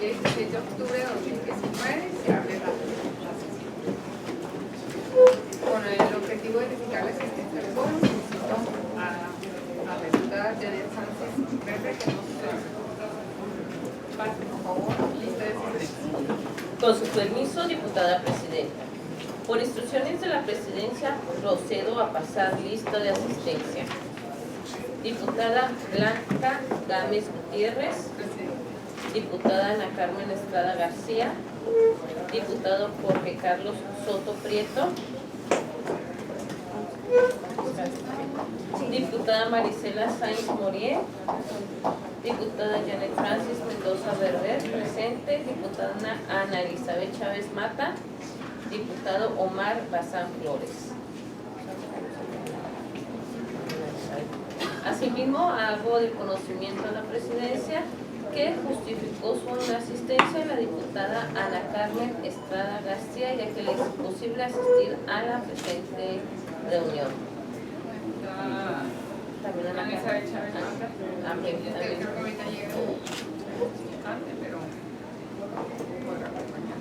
día 16 de octubre de 2019 se abre la sesión. Con el objetivo de verificar la existencia del quórum, solicito a la diputada Janet Sánchez Verde que nos pase, por favor, lista de asistencia. Con su permiso, diputada presidenta. Por instrucciones de la presidencia, procedo a pasar lista de asistencia. Diputada Blanca Gámez Gutiérrez. Diputada Ana Carmen Estrada García. Diputado Jorge Carlos Soto Prieto. Diputada Marisela Sainz Morier. Diputada Janet Francis Mendoza Berber, presente. Diputada Ana Elizabeth Chávez Mata. Diputado Omar Bazán Flores. Asimismo, hago de conocimiento a la presidencia que justificó su inasistencia la diputada Ana Carmen Estrada García, ya que le es imposible asistir a la presente reunión. También Ana Elizabeth Chávez Mata. También. Creo que ahorita llega antes, pero podrá acompañar.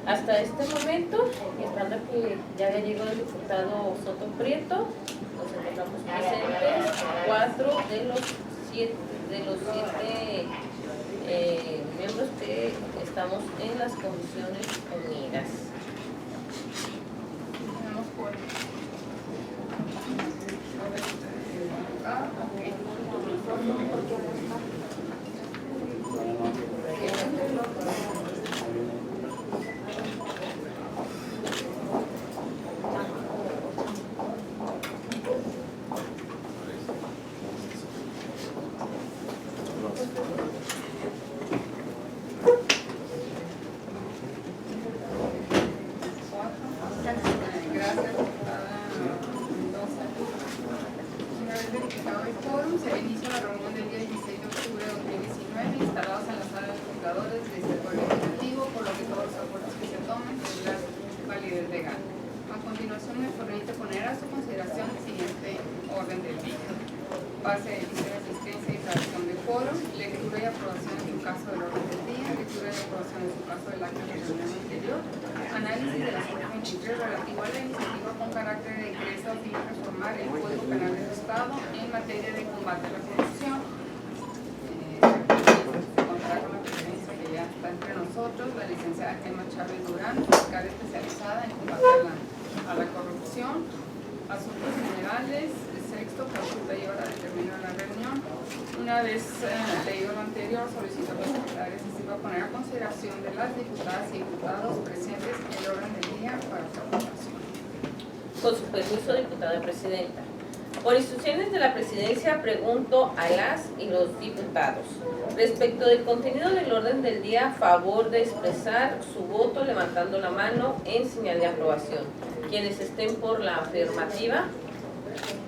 Hasta este momento, y esperando que ya llegó el diputado Soto Prieto, nos encontramos presentes 4 de los 7 miembros que estamos en las comisiones unidas. Tenemos por base de lista de asistencia y traducción de quórum, lectura y aprobación en su caso del orden del día, lectura y aprobación en su caso del acta de reunión anterior, análisis de la zona 23 relativo a la iniciativa con carácter de que esta fin reformar el Código Penal del Estado en materia de combate a la corrupción. Contará con la presencia que ya está entre nosotros, la licenciada Gemma Chávez Durán, fiscal especializada en combate a la corrupción, asuntos generales. Texto, consulta y hora de término de la reunión. Una vez leído lo anterior, solicito a los secretarios que se va a poner a consideración de las diputadas y diputados presentes en el orden del día para su aprobación. Con su permiso, diputada presidenta. Por instrucciones de la presidencia, pregunto a las y los diputados. Respecto del contenido del orden del día, favor de expresar su voto levantando la mano en señal de aprobación. Quienes estén por la afirmativa,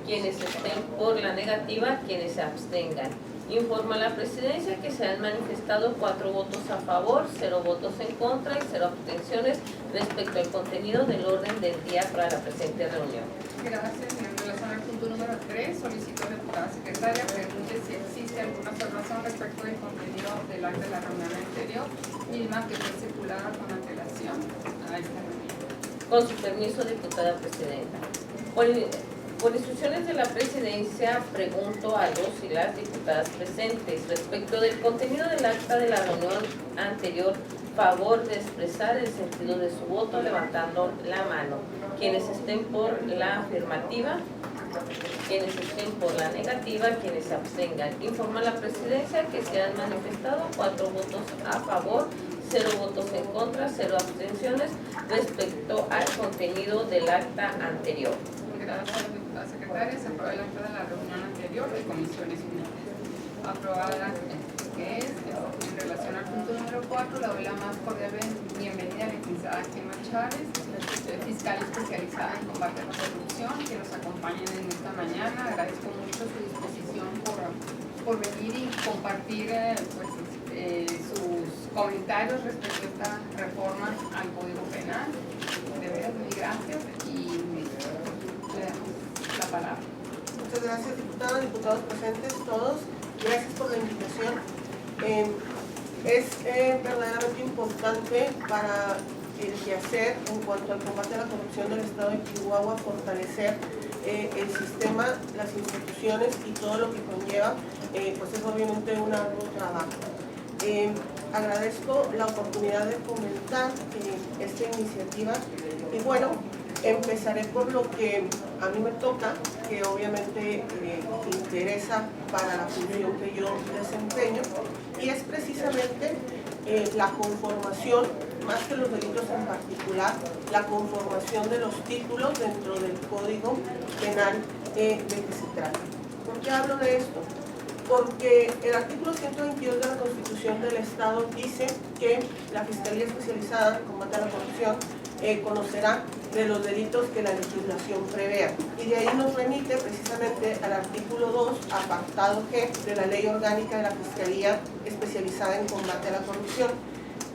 quienes estén por la negativa, quienes se abstengan. Informa a la presidencia que se han manifestado 4 votos a favor, 0 votos en contra y 0 abstenciones respecto al contenido del orden del día para la presente reunión. Gracias. En relación al punto número 3, solicito a la diputada secretaria pregunte si existe alguna observación respecto del contenido del acta de la reunión anterior, misma que fue circulada con antelación a esta reunión. Con su permiso, diputada presidenta. Por instrucciones de la presidencia, pregunto a los y las diputadas presentes respecto del contenido del acta de la reunión anterior, favor de expresar el sentido de su voto levantando la mano. Quienes estén por la afirmativa, quienes estén por la negativa, quienes se abstengan. Informa a la presidencia que se han manifestado 4 votos a favor, 0 votos en contra, 0 abstenciones respecto al contenido del acta anterior. Gracias, diputada secretaria. Se aprueba el acta de la reunión anterior de Comisiones Unidas. Aprobada, que es en relación al punto número 4, le doy la más cordial bienvenida a la licenciada Gemma Chávez, fiscal especializada en combate a la corrupción, que nos acompañen en esta mañana. Agradezco mucho su disposición por venir y compartir sus comentarios respecto a esta reforma al Código Penal. De veras, muy gracias y le damos la palabra. Muchas gracias, diputada, diputados presentes, todos. Gracias por la invitación. es verdaderamente importante para el quehacer en cuanto al combate a la corrupción del Estado de Chihuahua, fortalecer el sistema, las instituciones y todo lo que conlleva, pues es obviamente un arduo trabajo. Agradezco la oportunidad de comentar esta iniciativa y bueno, empezaré por lo que a mí me toca, que obviamente interesa para la función que yo desempeño, y es precisamente la conformación, más que los delitos en particular, la conformación de los títulos dentro del Código Penal de que se trata. ¿Por qué hablo de esto? Porque el artículo 122 de la Constitución del Estado dice que la Fiscalía Especializada en Combate a la Corrupción conocerá de los delitos que la legislación prevea. Y de ahí nos remite precisamente al artículo 2, apartado G, de la Ley Orgánica de la Fiscalía Especializada en Combate a la Corrupción.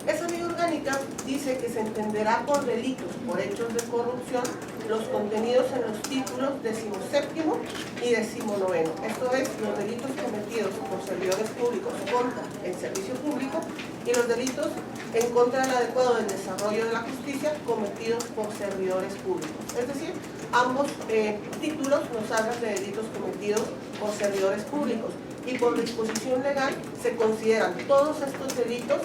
Esa ley orgánica dice que se entenderá por delitos, por hechos de corrupción, los contenidos en los títulos 17º y 19º. Esto es, los delitos cometidos por servidores públicos contra el servicio público y los delitos en contra del adecuado del desarrollo de la justicia cometidos por servidores públicos. Es decir, ambos títulos nos hablan de delitos cometidos por servidores públicos. Y por disposición legal se consideran todos estos delitos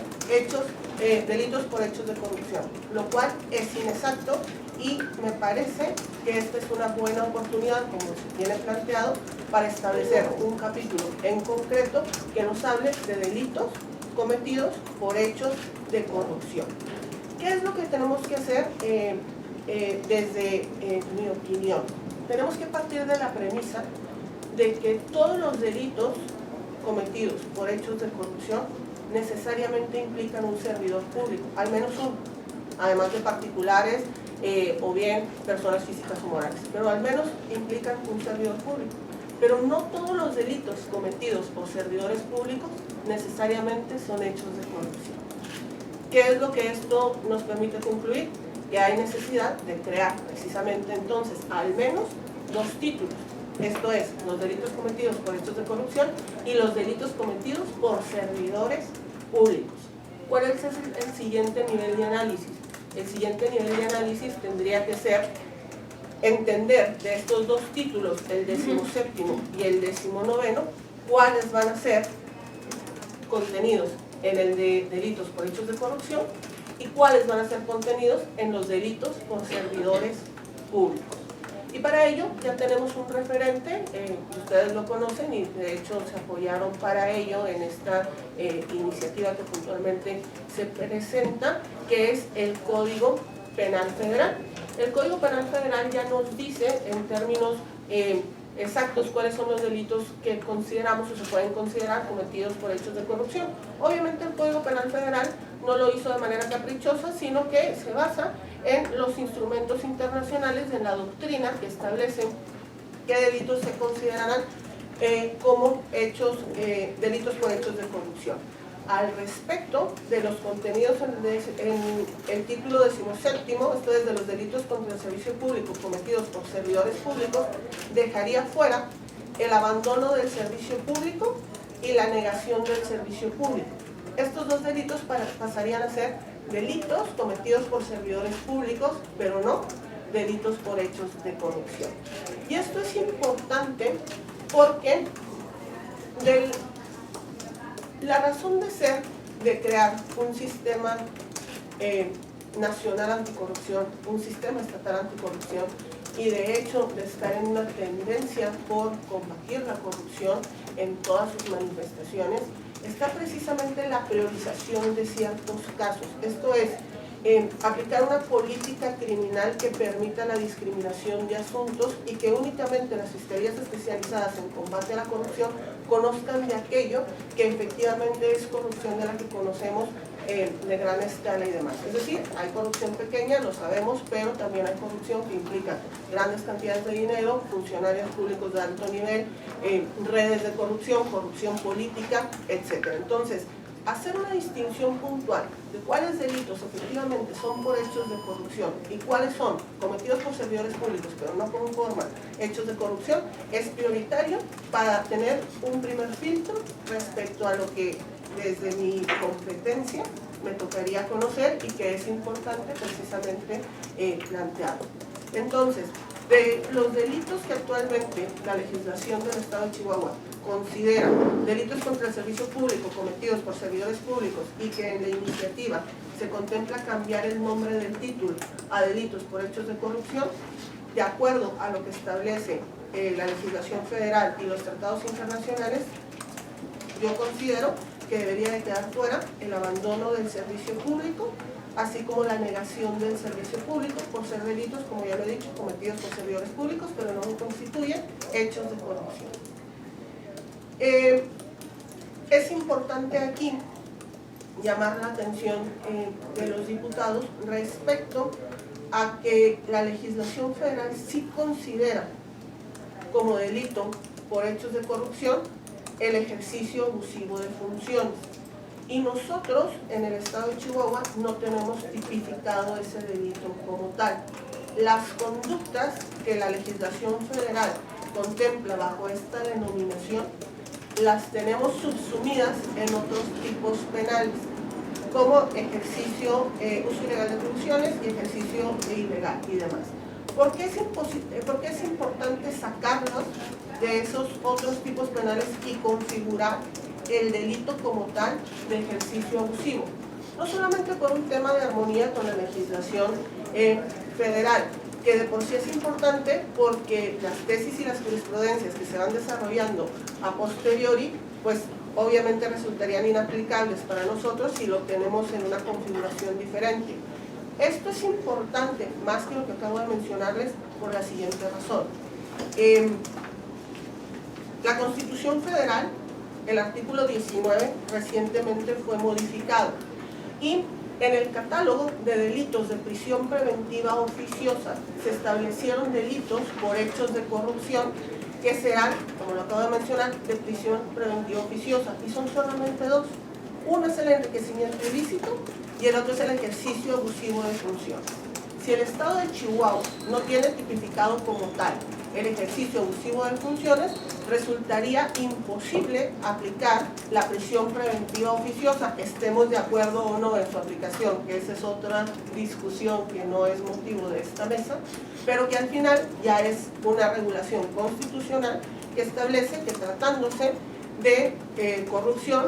delitos por hechos de corrupción, lo cual es inexacto y me parece que esta es una buena oportunidad, como se tiene planteado, para establecer un capítulo en concreto que nos hable de delitos cometidos por hechos de corrupción. ¿Qué es lo que tenemos que hacer desde mi opinión? Tenemos que partir de la premisa de que todos los delitos cometidos por hechos de corrupción necesariamente implican un servidor público, al menos uno, además de particulares o bien personas físicas o morales, pero al menos implican un servidor público. Pero no todos los delitos cometidos por servidores públicos necesariamente son hechos de corrupción. ¿Qué es lo que esto nos permite concluir? Que hay necesidad de crear precisamente entonces al menos dos títulos. Esto es, los delitos cometidos por hechos de corrupción y los delitos cometidos por servidores públicos. ¿Cuál es el siguiente nivel de análisis? El siguiente nivel de análisis tendría que ser entender de estos dos títulos, el 17º y el 19º, cuáles van a ser contenidos en el de delitos por hechos de corrupción y cuáles van a ser contenidos en los delitos por servidores públicos. Y para ello ya tenemos un referente, ustedes lo conocen y de hecho se apoyaron para ello en esta iniciativa que puntualmente se presenta, que es el Código Penal Federal. El Código Penal Federal ya nos dice en términos exactos cuáles son los delitos que consideramos o se pueden considerar cometidos por hechos de corrupción. Obviamente el Código Penal Federal no lo hizo de manera caprichosa, sino que se basa en los instrumentos internacionales, en la doctrina que establecen qué delitos se considerarán como delitos por hechos de corrupción. Al respecto de los contenidos en el título 17º, esto es de los delitos contra el servicio público cometidos por servidores públicos, dejaría fuera el abandono del servicio público y la negación del servicio público. Estos dos delitos pasarían a ser delitos cometidos por servidores públicos, pero no delitos por hechos de corrupción. Y esto es importante porque la razón de ser de crear un sistema nacional anticorrupción, un sistema estatal anticorrupción, y de hecho de estar en una tendencia por combatir la corrupción en todas sus manifestaciones, está precisamente la priorización de ciertos casos. Esto es, aplicar una política criminal que permita la discriminación de asuntos y que únicamente las fiscalías especializadas en combate a la corrupción conozcan de aquello que efectivamente es corrupción de la que conocemos de gran escala y demás. Es decir, hay corrupción pequeña, lo sabemos, pero también hay corrupción que implica grandes cantidades de dinero, funcionarios públicos de alto nivel, redes de corrupción, corrupción política, etc. Entonces, hacer una distinción puntual de cuáles delitos efectivamente son por hechos de corrupción y cuáles son cometidos por servidores públicos pero no conforman hechos de corrupción es prioritario para tener un primer filtro respecto a lo que desde mi competencia me tocaría conocer y que es importante precisamente plantear. Entonces, de los delitos que actualmente la legislación del Estado de Chihuahua considera delitos contra el servicio público cometidos por servidores públicos y que en la iniciativa se contempla cambiar el nombre del título a delitos por hechos de corrupción, de acuerdo a lo que establece la legislación federal y los tratados internacionales, yo considero que debería de quedar fuera el abandono del servicio público, así como la negación del servicio público por ser delitos, como ya lo he dicho, cometidos por servidores públicos, pero no constituyen hechos de corrupción. Es importante aquí llamar la atención de los diputados respecto a que la legislación federal sí considera como delito por hechos de corrupción el ejercicio abusivo de funciones. Y nosotros en el Estado de Chihuahua no tenemos tipificado ese delito como tal. Las conductas que la legislación federal contempla bajo esta denominación las tenemos subsumidas en otros tipos penales, como ejercicio, uso ilegal de funciones y ejercicio ilegal y demás. ¿Por qué es importante sacarlos de esos otros tipos penales y configurar el delito como tal de ejercicio abusivo? No solamente por un tema de armonía con la legislación federal, que de por sí es importante porque las tesis y las jurisprudencias que se van desarrollando a posteriori, pues obviamente resultarían inaplicables para nosotros si lo tenemos en una configuración diferente. Esto es importante, más que lo que acabo de mencionarles, por la siguiente razón. La Constitución Federal, el artículo 19, recientemente fue modificado y en el catálogo de delitos de prisión preventiva oficiosa se establecieron delitos por hechos de corrupción que serán, como lo acabo de mencionar, de prisión preventiva oficiosa, y son solamente dos. Uno es el enriquecimiento ilícito y el otro es el ejercicio abusivo de funciones. Si el Estado de Chihuahua no tiene tipificado como tal el ejercicio abusivo de funciones, resultaría imposible aplicar la prisión preventiva oficiosa, estemos de acuerdo o no en su aplicación, que esa es otra discusión que no es motivo de esta mesa, pero que al final ya es una regulación constitucional que establece que tratándose de corrupción,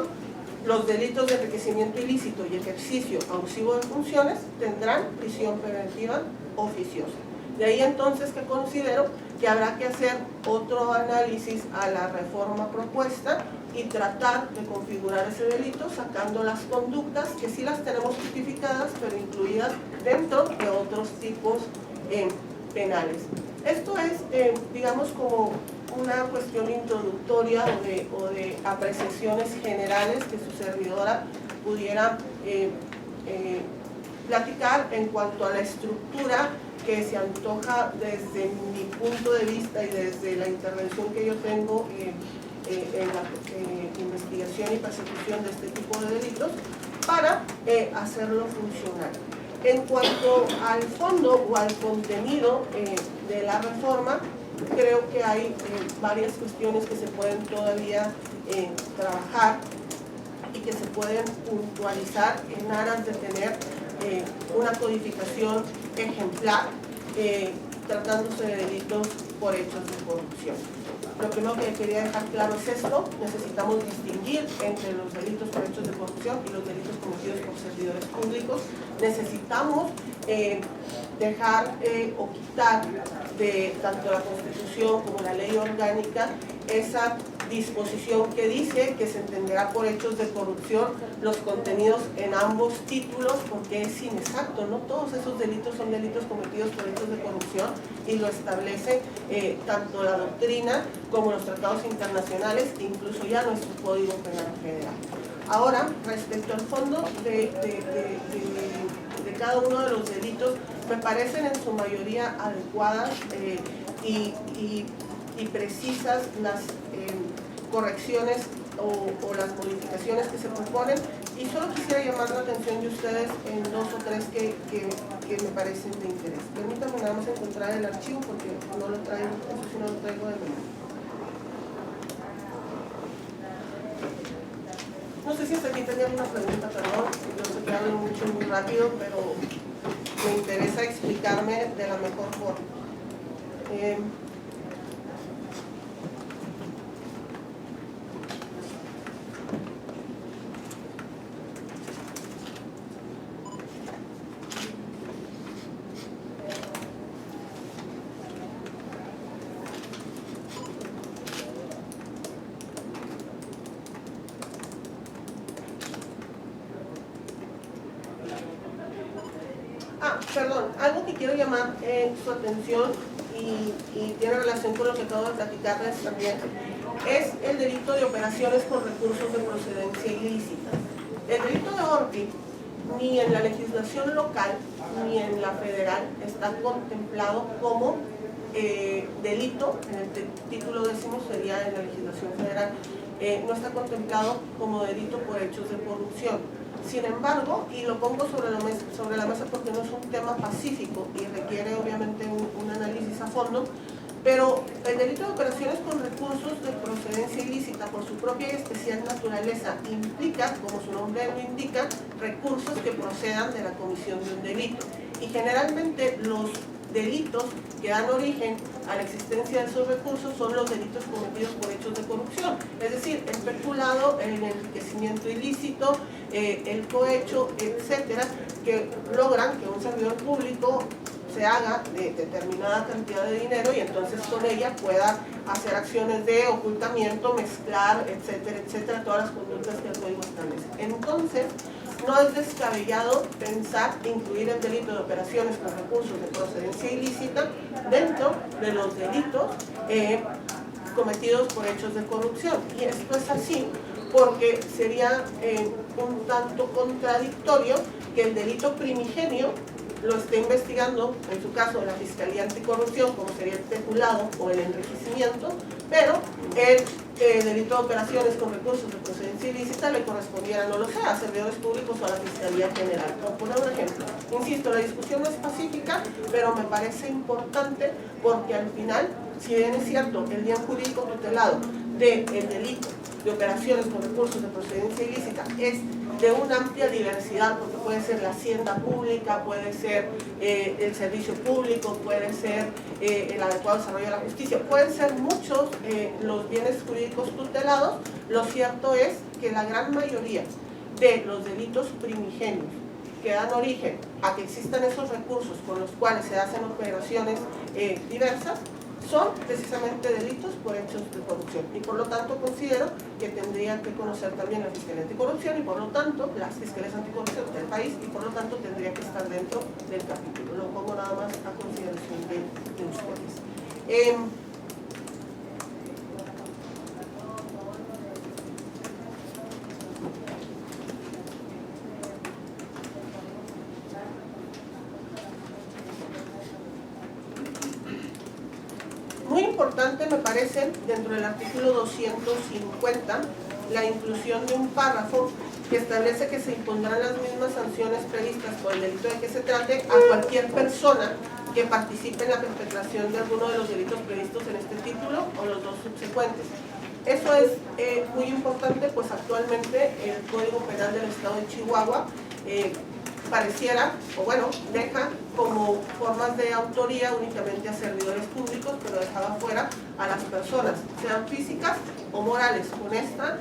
los delitos de enriquecimiento ilícito y ejercicio abusivo de funciones tendrán prisión preventiva oficiosa. De ahí entonces que considero que habrá que hacer otro análisis a la reforma propuesta y tratar de configurar ese delito sacando las conductas que sí las tenemos tipificadas, pero incluidas dentro de otros tipos penales. Esto es, digamos, como una cuestión introductoria o de apreciaciones generales que su servidora pudiera platicar en cuanto a la estructura que se antoja desde mi punto de vista y desde la intervención que yo tengo en la investigación y persecución de este tipo de delitos para hacerlo funcionar. En cuanto al fondo o al contenido de la reforma, creo que hay varias cuestiones que se pueden todavía trabajar y que se pueden puntualizar en aras de tener una codificación ejemplar tratándose de delitos por hechos de corrupción. Lo primero que quería dejar claro es esto: necesitamos distinguir entre los delitos por hechos de corrupción y los delitos cometidos por servidores públicos. Necesitamos dejar o quitar de tanto la Constitución como la ley orgánica esa disposición que dice que se entenderá por hechos de corrupción los contenidos en ambos títulos, porque es inexacto. No todos esos delitos son delitos cometidos por hechos de corrupción, y lo establece tanto la doctrina como los tratados internacionales e incluso ya nuestro Código Penal Federal. Ahora, respecto al fondo de cada uno de los delitos, me parecen en su mayoría adecuadas y precisas las correcciones o las modificaciones que se proponen, y solo quisiera llamar la atención de ustedes en dos o tres que me parecen de interés. Permítanme nada más encontrar el archivo porque no lo traigo, eso sí no lo traigo de memoria. No sé si Ulises, aquí tenía una pregunta, perdón. Yo sé que hablo mucho y muy rápido, pero me interesa explicarme de la mejor forma. Perdón, algo que quiero llamar su atención y tiene relación con lo que acabo de platicarles también, es el delito de operaciones con recursos de procedencia ilícita. El delito de ORPI, ni en la legislación local ni en la federal, está contemplado como delito, en el título 10º sería en la legislación federal, no está contemplado como delito por hechos de corrupción. Sin embargo, y lo pongo sobre la mesa porque no es un tema pacífico y requiere obviamente un análisis a fondo, pero el delito de operaciones con recursos de procedencia ilícita por su propia y especial naturaleza implica, como su nombre lo indica, recursos que procedan de la comisión de un delito. Y generalmente los delitos que dan origen a la existencia de esos recursos son los delitos cometidos por hechos de corrupción, es decir, el peculado, el enriquecimiento ilícito, el cohecho, etcétera, que logran que un servidor público se haga de determinada cantidad de dinero y entonces con ella pueda hacer acciones de ocultamiento, mezclar, etcétera, etcétera, todas las conductas que el código establece. Entonces, no es descabellado pensar incluir el delito de operaciones con recursos de procedencia ilícita dentro de los delitos cometidos por hechos de corrupción. Y esto es así porque sería un tanto contradictorio que el delito primigenio lo esté investigando, en su caso, la Fiscalía Anticorrupción, como sería el peculado o el enriquecimiento, pero el delito de operaciones con recursos de procedencia ilícita le correspondiera, no lo sé, a servidores públicos o a la Fiscalía General. Por poner un ejemplo, insisto, la discusión no es pacífica, pero me parece importante porque al final, si bien es cierto, el bien jurídico tutelado del delito de operaciones con recursos de procedencia ilícita es de una amplia diversidad, porque puede ser la hacienda pública, puede ser el servicio público, puede ser el adecuado desarrollo de la justicia, pueden ser muchos los bienes jurídicos tutelados. Lo cierto es que la gran mayoría de los delitos primigenios que dan origen a que existan esos recursos con los cuales se hacen operaciones diversas son precisamente delitos por hechos de corrupción, y por lo tanto considero que tendría que conocer también la Fiscalía Anticorrupción y por lo tanto las Fiscalías Anticorrupción del país, y por lo tanto tendría que estar dentro del capítulo. Lo pongo nada más a consideración de ustedes. Muy importante me parece dentro del artículo 250 la inclusión de un párrafo que establece que se impondrán las mismas sanciones previstas por el delito de que se trate a cualquier persona que participe en la perpetración de alguno de los delitos previstos en este título o los dos subsecuentes. Eso es muy importante, pues actualmente el Código Penal del Estado de Chihuahua pareciera, o bueno, deja como formas de autoría únicamente a servidores públicos, pero dejaba fuera a las personas, sean físicas o morales. Con esta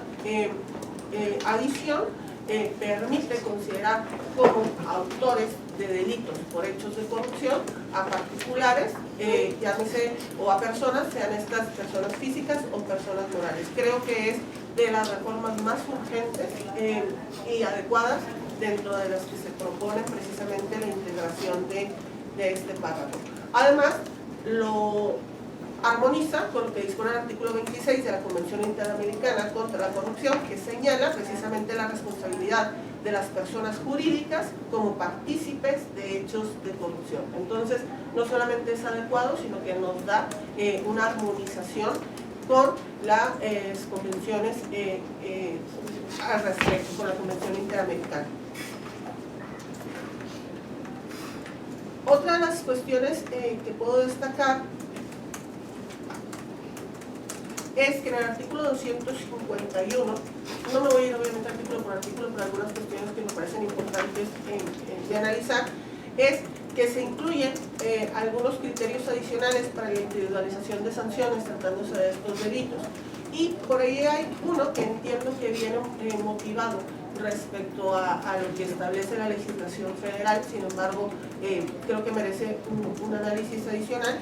adición permite considerar como autores de delitos por hechos de corrupción a particulares, llámese, o a personas, sean estas personas físicas o personas morales. Creo que es de las reformas más urgentes y adecuadas dentro de las que se propone precisamente la integración de este párrafo. Además, lo armoniza con lo que dispone el artículo 26 de la Convención Interamericana contra la Corrupción, que señala precisamente la responsabilidad de las personas jurídicas como partícipes de hechos de corrupción. Entonces, no solamente es adecuado, sino que nos da una armonización con las convenciones al respecto, con la Convención Interamericana. Otra de las cuestiones que puedo destacar es que en el artículo 251, no me voy a ir obviamente artículo por artículo, pero algunas cuestiones que me parecen importantes de analizar, es que se incluyen algunos criterios adicionales para la individualización de sanciones tratándose de estos delitos. Y por ahí hay uno que entiendo que viene motivado respecto a lo que establece la legislación federal, sin embargo, creo que merece un análisis adicional.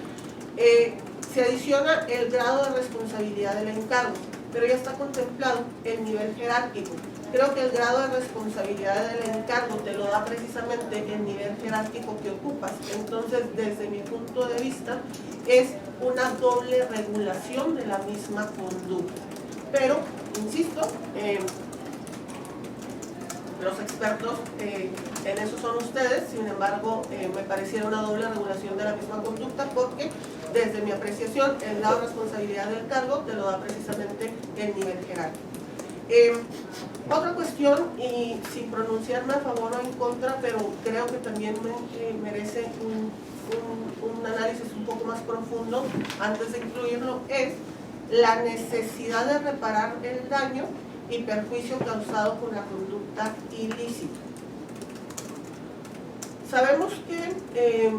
Se adiciona el grado de responsabilidad del encargo, pero ya está contemplado el nivel jerárquico. Creo que el grado de responsabilidad del encargo te lo da precisamente el nivel jerárquico que ocupas. Entonces, desde mi punto de vista, es una doble regulación de la misma conducta. Pero, insisto, los expertos en eso son ustedes, sin embargo, me pareciera una doble regulación de la misma conducta porque, desde mi apreciación, el grado de responsabilidad del cargo te lo da precisamente el nivel jerárquico. Otra cuestión, y sin pronunciarme a favor o en contra, pero creo que también merece un análisis un poco más profundo antes de incluirlo, es la necesidad de reparar el daño y perjuicio causado por la conducta ilícita. Sabemos que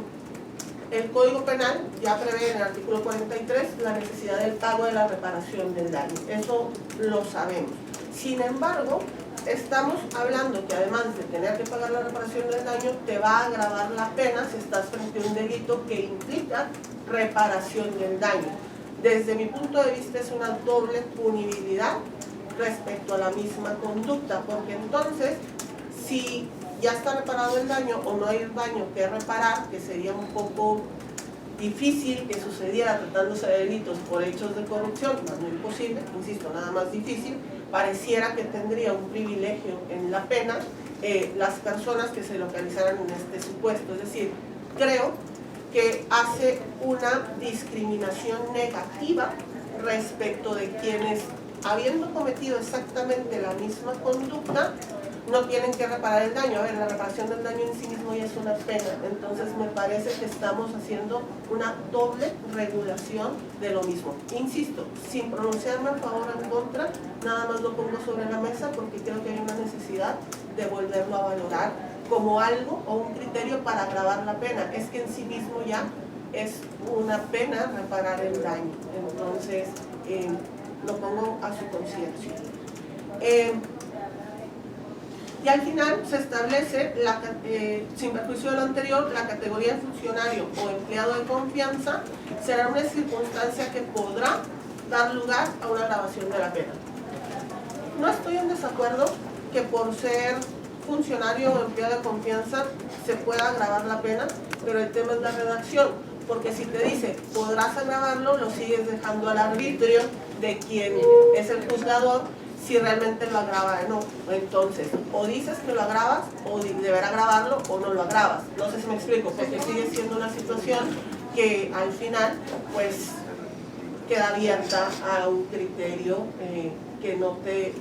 el Código Penal ya prevé en el artículo 43 la necesidad del pago de la reparación del daño. Eso lo sabemos. Sin embargo, estamos hablando que además de tener que pagar la reparación del daño, te va a agravar la pena si estás frente a un delito que implica reparación del daño. Desde mi punto de vista es una doble punibilidad respecto a la misma conducta, porque entonces, si ya está reparado el daño o no hay daño que reparar, que sería un poco difícil que sucediera tratándose de delitos por hechos de corrupción, más no imposible, insisto, nada más difícil, pareciera que tendría un privilegio en la pena las personas que se localizaran en este supuesto. Es decir, creo que hace una discriminación negativa respecto de quienes, habiendo cometido exactamente la misma conducta, no tienen que reparar el daño. A ver, la reparación del daño en sí mismo ya es una pena, entonces me parece que estamos haciendo una doble regulación de lo mismo. Insisto, sin pronunciarme a favor o en contra, nada más lo pongo sobre la mesa porque creo que hay una necesidad de volverlo a valorar como algo o un criterio para agravar la pena. Es que en sí mismo ya es una pena reparar el daño, entonces lo pongo a su conciencia. Y al final se establece, sin perjuicio de lo anterior, la categoría de funcionario o empleado de confianza será una circunstancia que podrá dar lugar a una agravación de la pena. No estoy en desacuerdo que por ser funcionario o empleado de confianza se pueda agravar la pena, pero el tema es la redacción, porque si te dice podrás agravarlo, lo sigues dejando al arbitrio de quien es el juzgador si realmente lo agrava o no. Entonces, o dices que lo agravas, o deberá agravarlo, o no lo agravas. No sé si me explico, porque sigue siendo una situación que al final, pues, queda abierta a un criterio que no te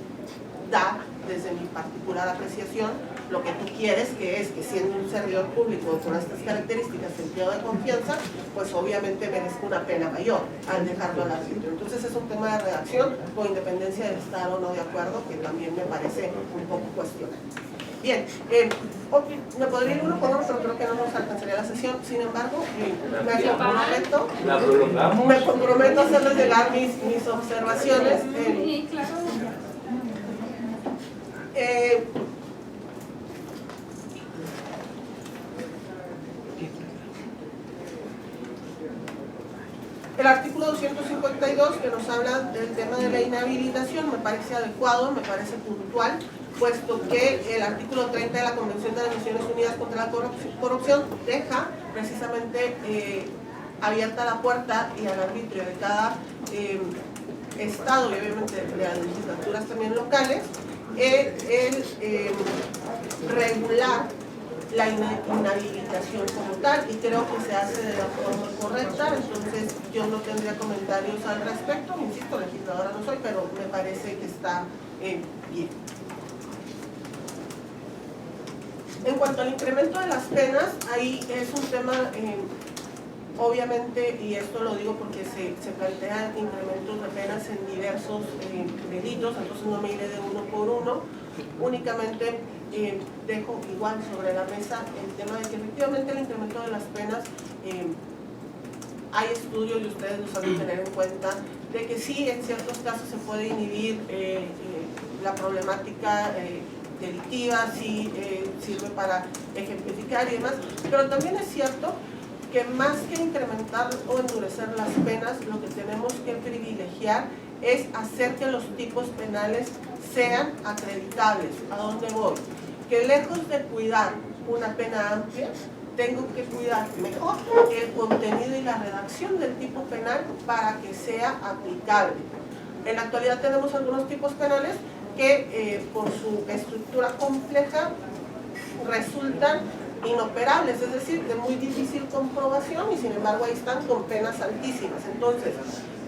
da, desde mi particular apreciación, lo que tú quieres, que es que siendo un servidor público con estas características, empleado de confianza, pues obviamente merezca una pena mayor al dejarlo al arbitrio. Entonces es un tema de redacción, con independencia de estar o no de acuerdo, que también me parece un poco cuestionable. Bien, me podría ir uno por uno, pero creo que no nos alcanzaría la sesión. Sin embargo, me comprometo a hacerles llegar mis observaciones. Sí, claro. El artículo 252, que nos habla del tema de la inhabilitación, me parece adecuado, me parece puntual, puesto que el artículo 30 de la Convención de las Naciones Unidas contra la Corrupción deja precisamente abierta la puerta y al arbitrio de cada estado y obviamente de las legislaturas también locales el regular la inhabilitación como tal, y creo que se hace de la forma correcta. Entonces yo no tendría comentarios al respecto, insisto, legisladora no soy, pero me parece que está bien. En cuanto al incremento de las penas, ahí es un tema obviamente, y esto lo digo porque se plantean incrementos de penas en diversos delitos, entonces no me iré de uno por uno, únicamente dejo igual sobre la mesa el tema de que efectivamente el incremento de las penas, hay estudios y ustedes lo saben tener en cuenta, de que sí, en ciertos casos se puede inhibir la problemática delictiva, sí sirve para ejemplificar y demás, pero también es cierto que más que incrementar o endurecer las penas, lo que tenemos que privilegiar es hacer que los tipos penales sean acreditables. ¿A dónde voy? Que lejos de cuidar una pena amplia, tengo que cuidar mejor el contenido y la redacción del tipo penal para que sea aplicable. En la actualidad tenemos algunos tipos penales que por su estructura compleja resultan inoperables, es decir, de muy difícil comprobación y sin embargo ahí están con penas altísimas. Entonces,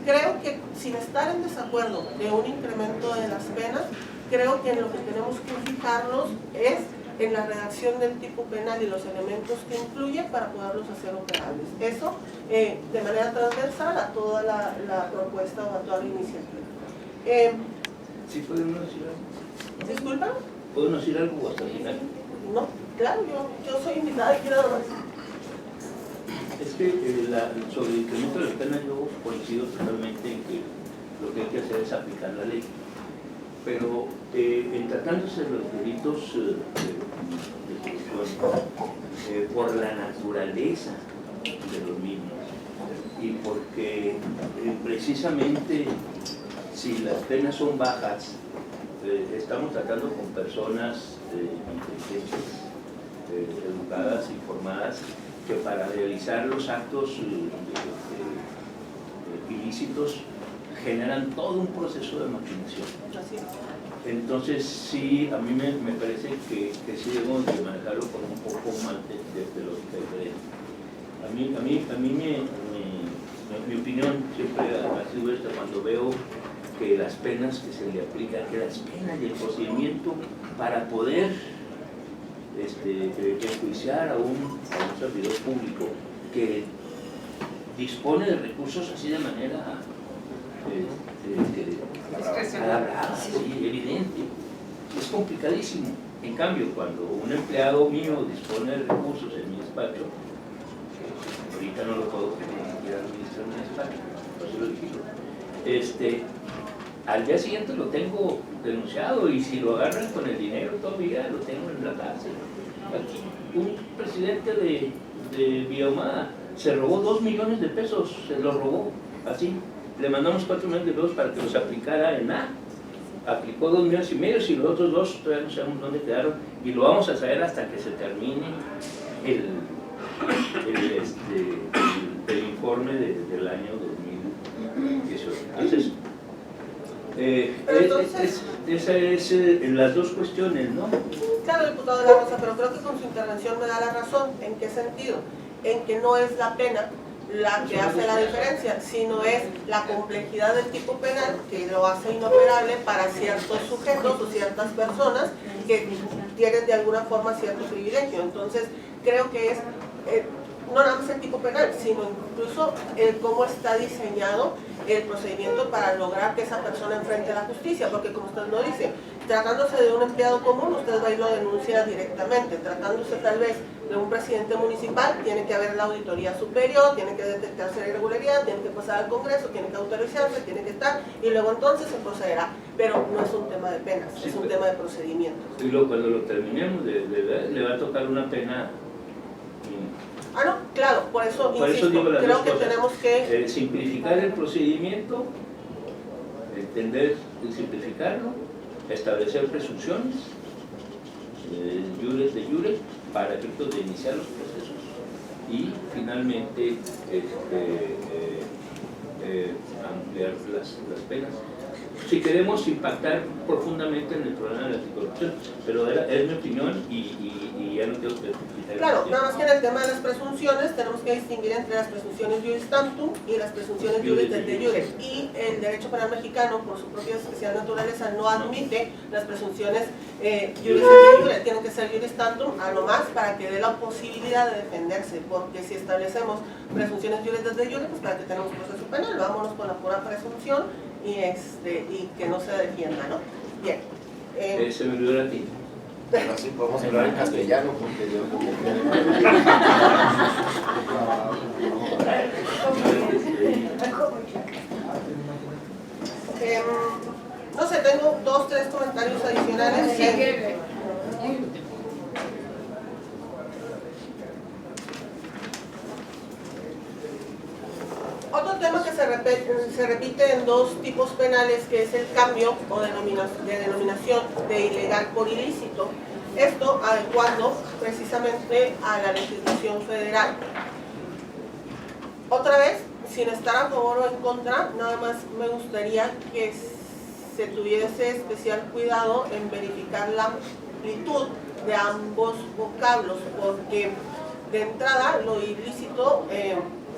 creo que sin estar en desacuerdo de un incremento de las penas, creo que en lo que tenemos que fijarnos es en la redacción del tipo penal y los elementos que incluye para poderlos hacer operables. Eso de manera transversal a toda la propuesta o a toda la iniciativa. ¿Sí podemos decir algo? ¿Disculpa? ¿Podemos decir algo hasta el final? No, claro, yo soy invitada aquí nada más. Es que sobre el incremento de la pena yo coincido totalmente en que lo que hay que hacer es aplicar la ley. Pero en tratándose de los delitos de corrupción, por la naturaleza de los mismos y porque precisamente si las penas son bajas, estamos tratando con personas inteligentes, educadas, informadas, que para realizar los actos ilícitos generan todo un proceso de maquinación. Entonces sí, a mí me parece que sí debemos de manejarlo con un poco más de lógica diferente. A mí mi opinión siempre ha sido esta: cuando veo que las penas que se le aplican, que las penas y el procedimiento para poder enjuiciar a un servidor público que dispone de recursos así de manera sí, evidente, es complicadísimo. En cambio, cuando un empleado mío dispone de recursos en mi despacho, ahorita no lo puedo ni siquiera administrar en mi despacho, no se lo digo, al día siguiente lo tengo denunciado, y si lo agarran con el dinero todavía lo tengo en la cárcel. Aquí un presidente de Biahumada se robó 2 millones de pesos, se los robó así. Le mandamos 4 millones de pesos para que los aplicara en A. Aplicó 2,5 millones y los otros 2 todavía no sabemos dónde quedaron, y lo vamos a saber hasta que se termine el informe del año 2018. Entonces, esa es las dos cuestiones, ¿no? Claro, diputado de la Rosa, pero creo que con su intervención me da la razón. ¿En qué sentido? En que no es la pena la que hace la diferencia, sino es la complejidad del tipo penal que lo hace inoperable para ciertos sujetos o ciertas personas que tienen de alguna forma cierto privilegio. Entonces, creo que es no nada más el tipo penal, sino incluso el cómo está diseñado el procedimiento para lograr que esa persona enfrente a la justicia, porque como usted lo dice, tratándose de un empleado común, usted va y lo denuncia directamente. Tratándose tal vez de un presidente municipal, tiene que haber la auditoría superior, tiene que detectarse la irregularidad, tiene que pasar al Congreso, tiene que autorizarse, tiene que estar, y luego entonces se procederá. Pero no es un tema de penas, sí, es un tema de procedimientos. Y luego cuando lo terminemos de ver, le va a tocar una pena. No, claro, por eso insisto, digo creo que tenemos que simplificar el procedimiento, entender y simplificarlo, establecer presunciones de jure para efectos de iniciar los procesos, y finalmente ampliar las penas. si queremos impactar profundamente en el problema de la anticorrupción, pero es mi opinión y ya no quiero que... Claro, nada más que en el tema de las presunciones tenemos que distinguir entre las presunciones juris tantum y las presunciones juris de jure, y el derecho penal mexicano por su propia especial naturaleza no admite las presunciones juris de jure, tienen que ser juris tantum a lo más para que dé la posibilidad de defenderse, porque si establecemos presunciones juris de jure, pues para que tenemos un proceso penal, vámonos con la pura presunción y que no se defienda, ¿no? Bien. Se me olvidó a ti. Pero así podemos hablar en castellano porque yo como no sé, tengo 2 o 3 comentarios adicionales. Otro tema que se repite en 2 tipos penales, que es el cambio o de denominación de ilegal por ilícito. Esto adecuando precisamente a la legislación federal. Otra vez, sin estar a favor o en contra, nada más me gustaría que se tuviese especial cuidado en verificar la amplitud de ambos vocablos, porque de entrada lo ilícito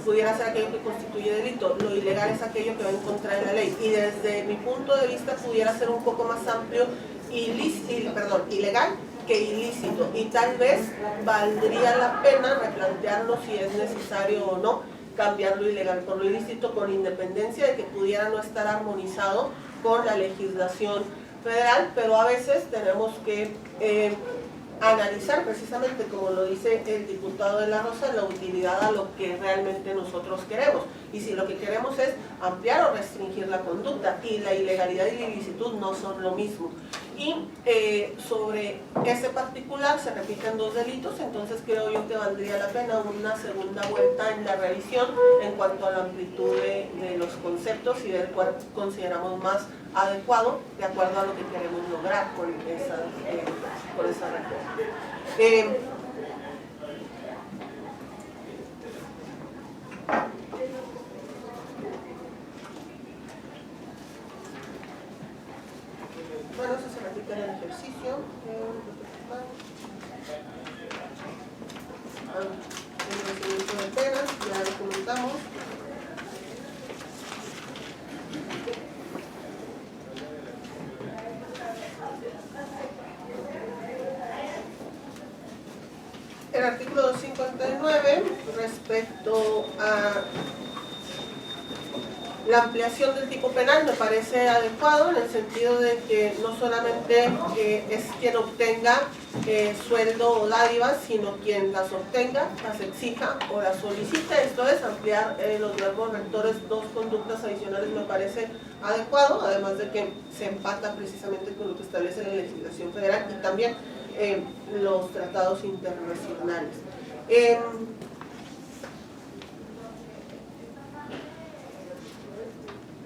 pudiera ser aquello que constituye delito, lo ilegal es aquello que va en contra de la ley, y desde mi punto de vista pudiera ser un poco más amplio ilegal que ilícito, y tal vez valdría la pena replantearnos si es necesario o no cambiar lo ilegal por lo ilícito, con independencia de que pudiera no estar armonizado con la legislación federal, pero a veces tenemos que analizar precisamente, como lo dice el diputado de la Rosa, la utilidad a lo que realmente nosotros queremos, y si lo que queremos es ampliar o restringir la conducta, y la ilegalidad y la ilicitud no son lo mismo. Y sobre ese particular se repiten 2 delitos, entonces creo yo que valdría la pena una segunda vuelta en la revisión en cuanto a la amplitud de los conceptos y ver cuál consideramos más adecuado de acuerdo a lo que queremos lograr con esa reforma. Bueno, eso se repite en el ejercicio. El procedimiento de penas, ya lo comentamos. El artículo 259, respecto a la ampliación del tipo penal, me parece adecuado en el sentido de que no solamente es quien obtenga sueldo o dádivas, sino quien las obtenga, las exija o las solicite. Esto es ampliar los verbos rectores, 2 conductas adicionales, me parece adecuado, además de que se empata precisamente con lo que establece la legislación federal y también los tratados internacionales.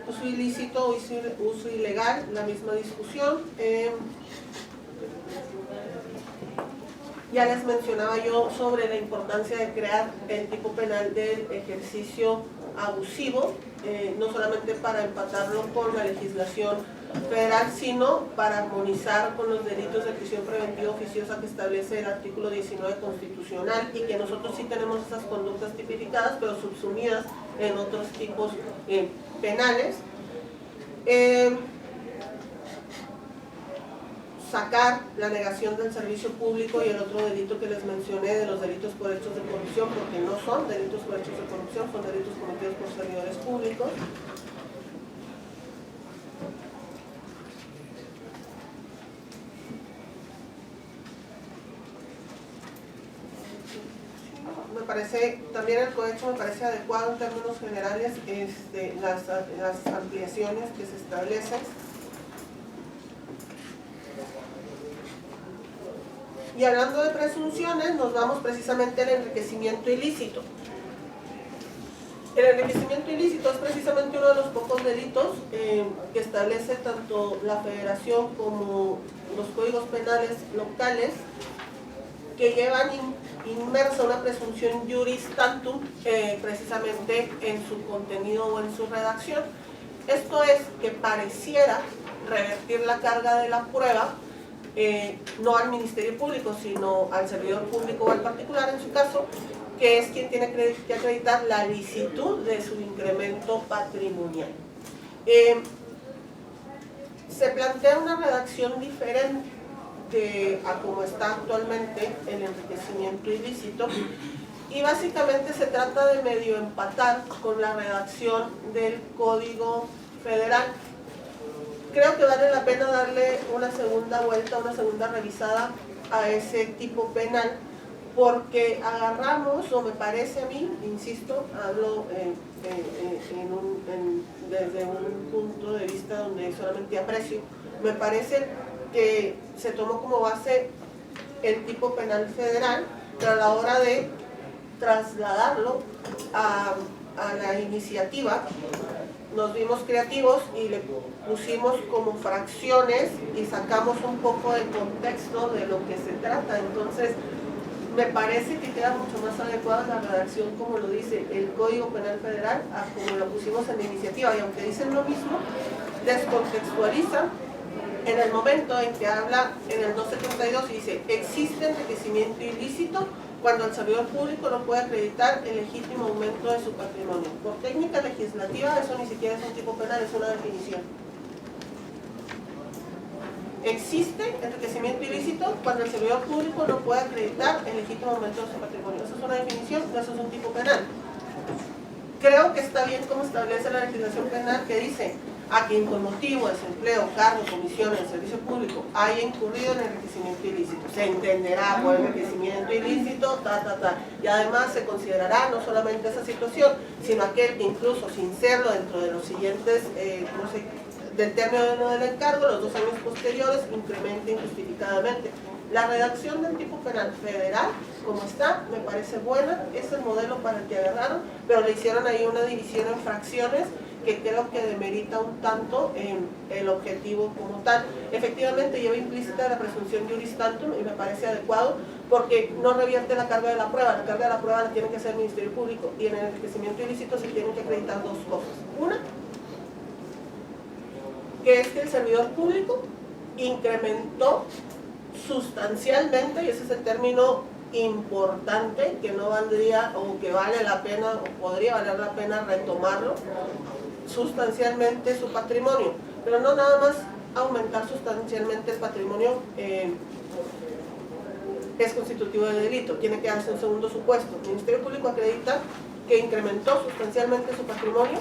Uso ilícito o uso ilegal, la misma discusión. Ya les mencionaba yo sobre la importancia de crear el tipo penal del ejercicio abusivo, no solamente para empatarlo con la legislación federal, sino para armonizar con los delitos de prisión preventiva oficiosa que establece el artículo 19 constitucional, y que nosotros sí tenemos esas conductas tipificadas, pero subsumidas en otros tipos penales. Sacar la negación del servicio público y el otro delito que les mencioné de los delitos por hechos de corrupción, porque no son delitos por hechos de corrupción, son delitos cometidos por servidores públicos. Me parece, también el cohecho me parece adecuado en términos generales, las ampliaciones que se establecen. Y hablando de presunciones, nos vamos precisamente al enriquecimiento ilícito. El enriquecimiento ilícito es precisamente uno de los pocos delitos que establece tanto la Federación como los códigos penales locales, que llevan inmersa una presunción juris tantum precisamente en su contenido o en su redacción. Esto es que pareciera revertir la carga de la prueba, no al Ministerio Público, sino al servidor público o al particular en su caso, que es quien tiene que acreditar la licitud de su incremento patrimonial. Se plantea una redacción diferente a como está actualmente el enriquecimiento ilícito, y básicamente se trata de medio empatar con la redacción del Código Federal. Creo que vale la pena darle una segunda vuelta, una segunda revisada a ese tipo penal, porque agarramos, o me parece a mí, insisto, hablo desde un punto de vista donde solamente aprecio, me parece que se tomó como base el tipo penal federal, pero a la hora de trasladarlo a la iniciativa nos vimos creativos y le pusimos como fracciones y sacamos un poco de contexto de lo que se trata. Entonces me parece que queda mucho más adecuada la redacción como lo dice el Código Penal Federal a como lo pusimos en la iniciativa, y aunque dicen lo mismo, descontextualiza en el momento en que habla en el 272 y dice: existe enriquecimiento ilícito cuando el servidor público no puede acreditar el legítimo aumento de su patrimonio. Por técnica legislativa, eso ni siquiera es un tipo penal, es una definición. Existe enriquecimiento ilícito cuando el servidor público no puede acreditar el legítimo aumento de su patrimonio. Esa es una definición, eso es un tipo penal. Creo que está bien como establece la legislación penal, que dice: a quien con motivo de desempleo, cargo, comisión en el servicio público haya incurrido en enriquecimiento ilícito. Se entenderá por enriquecimiento ilícito, y además se considerará no solamente esa situación, sino aquel que incluso sin serlo dentro de los siguientes, del término del encargo, los 2 años posteriores, incremente injustificadamente. La redacción del tipo penal federal, como está, me parece buena, es el modelo para el que agarraron, pero le hicieron ahí una división en fracciones que creo que demerita un tanto el objetivo como tal. Efectivamente lleva implícita la presunción juris tantum y me parece adecuado porque no revierte la carga de la prueba. La carga de la prueba la tiene que hacer el Ministerio Público, y en el enriquecimiento ilícito se tienen que acreditar 2 cosas. Una, que es que el servidor público incrementó sustancialmente, y ese es el término importante que no valdría, o que vale la pena, o podría valer la pena retomarlo, sustancialmente su patrimonio, pero no nada más aumentar sustancialmente el patrimonio es constitutivo de delito, tiene que darse un segundo supuesto. El Ministerio Público acredita que incrementó sustancialmente su patrimonio,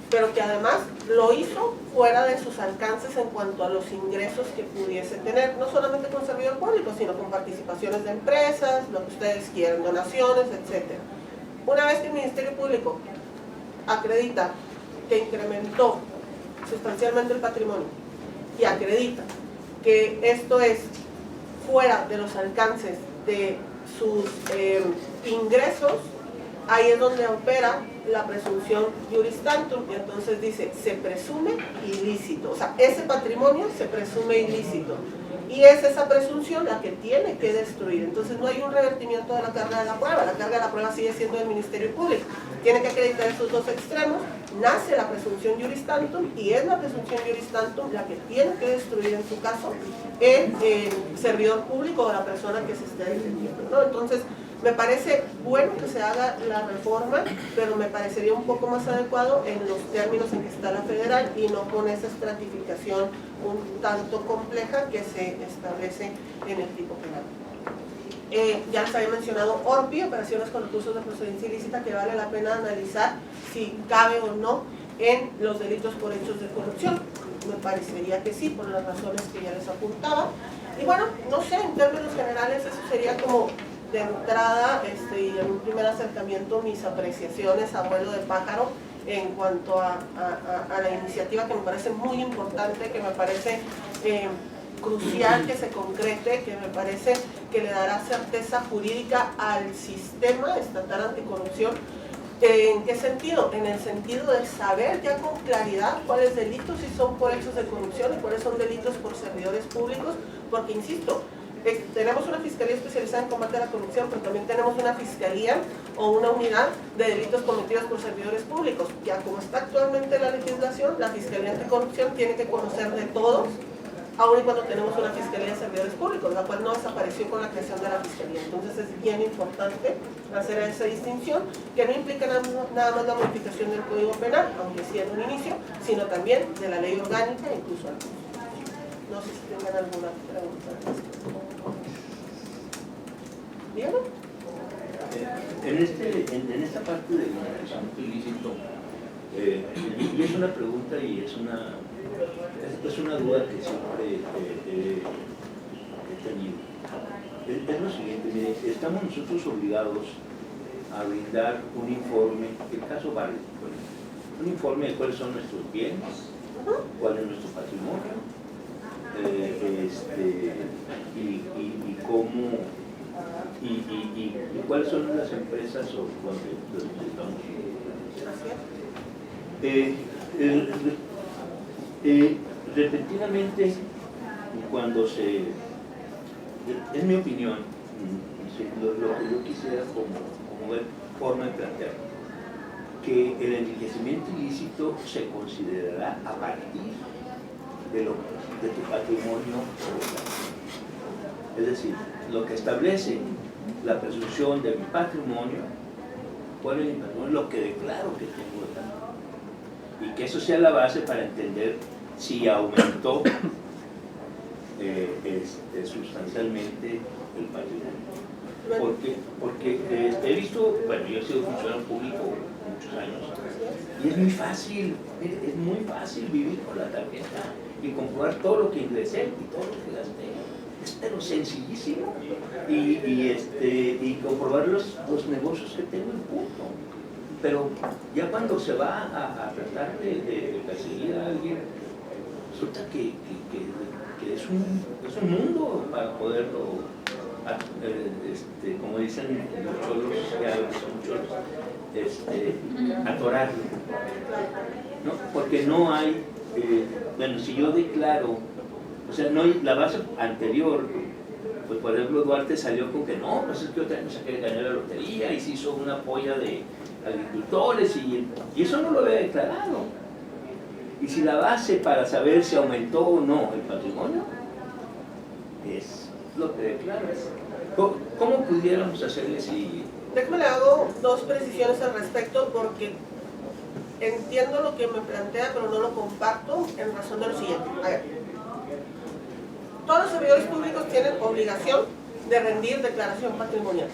pero que además lo hizo fuera de sus alcances en cuanto a los ingresos que pudiese tener, no solamente con servidor público, sino con participaciones de empresas, lo que ustedes quieran, donaciones, etc. Una vez que el Ministerio Público acredita que incrementó sustancialmente el patrimonio y acredita que esto es fuera de los alcances de sus ingresos, ahí es donde opera la presunción juris tantum, y entonces dice: se presume ilícito, o sea, ese patrimonio se presume ilícito, y es esa presunción la que tiene que destruir. Entonces no hay un revertimiento de la carga de la prueba, la carga de la prueba sigue siendo del Ministerio Público, tiene que acreditar esos 2 extremos, nace la presunción juris tantum, y es la presunción juris tantum la que tiene que destruir en su caso el servidor público o la persona que se esté defendiendo, ¿no? Entonces me parece bueno que se haga la reforma, pero me parecería un poco más adecuado en los términos en que está la federal y no con esa estratificación un tanto compleja que se establece en el tipo penal. Ya les había mencionado ORPI, operaciones con recursos de procedencia ilícita, que vale la pena analizar si cabe o no en los delitos por hechos de corrupción. Me parecería que sí, por las razones que ya les apuntaba. Y bueno, no sé, en términos generales eso sería como de entrada, y en un primer acercamiento, mis apreciaciones a vuelo de pájaro en cuanto a la iniciativa, que me parece muy importante, que me parece crucial que se concrete, que me parece que le dará certeza jurídica al sistema estatal anticorrupción. ¿En qué sentido? En el sentido de saber ya con claridad cuáles delitos sí son por hechos de corrupción y cuáles son delitos por servidores públicos, porque insisto, Tenemos una fiscalía especializada en combate a la corrupción, pero también tenemos una fiscalía o una unidad de delitos cometidos por servidores públicos. Ya como está actualmente la legislación, la fiscalía anticorrupción tiene que conocer de todos, aun y cuando tenemos una fiscalía de servidores públicos, la cual no desapareció con la creación de la fiscalía. Entonces es bien importante hacer esa distinción, que no implica nada más la modificación del Código Penal, aunque sí en un inicio, sino también de la ley orgánica, incluso al curso. No sé si tengan alguna pregunta. ¿Dígame? En esta parte del enriquecimiento ilícito, y es una pregunta y es una duda que siempre he tenido. Es lo siguiente, mire, estamos nosotros obligados a brindar un informe, el caso Barlet, un informe de cuáles son nuestros bienes, cuál es nuestro patrimonio, y cómo y cuáles son las empresas o donde estamos. Repentinamente, cuando en mi opinión, lo que yo quisiera como forma de plantear, que el enriquecimiento ilícito se considerará a partir de tu patrimonio. Es decir, lo que establece la presunción de mi patrimonio, cuál es mi patrimonio, lo que declaro que tengo de y que eso sea la base para entender si aumentó sustancialmente el patrimonio. Porque he visto, bueno, yo he sido funcionario público muchos años y es muy fácil vivir con la tarjeta y comprobar todo lo que ingresé y todo lo que gasté. Es pero sencillísimo y comprobar los negocios que tengo en punto. Pero ya cuando se va a tratar de perseguir a alguien, resulta que es un mundo para poderlo, como dicen los cholos, que son cholos, atorarlo, ¿no? Porque no hay, bueno, si yo declaro, o sea, no hay la base anterior, pues por ejemplo Duarte salió con que no, pues es que otra vez que gané la lotería y se hizo una polla de agricultores y eso no lo había declarado. Y si la base para saber si aumentó o no el patrimonio es lo que declaras, ¿cómo pudiéramos hacerle si...? Déjame le hago dos precisiones al respecto porque entiendo lo que me plantea, pero no lo comparto en razón de lo siguiente. A ver, todos los servidores públicos tienen obligación de rendir declaración patrimonial.